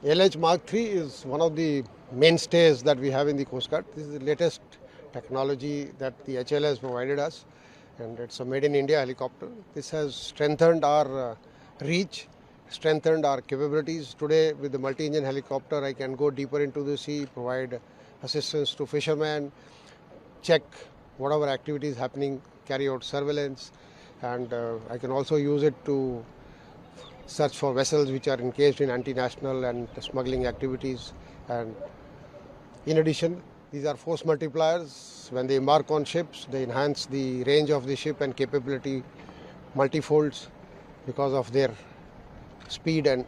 ALH Mark III is one of the mainstays that we have in the Coast Guard. This is the latest technology that the HL has provided us, and it's a made in India helicopter. This has strengthened our reach, strengthened our capabilities. Today with the multi-engine helicopter I can go deeper into the sea, provide assistance to fishermen, check whatever activities happening, carry out surveillance, and I can also use it to search for vessels which are engaged in anti-national and smuggling activities. And in addition, these are force multipliers. When they embark on ships, they enhance the range of the ship and capability multifolds because of their speed and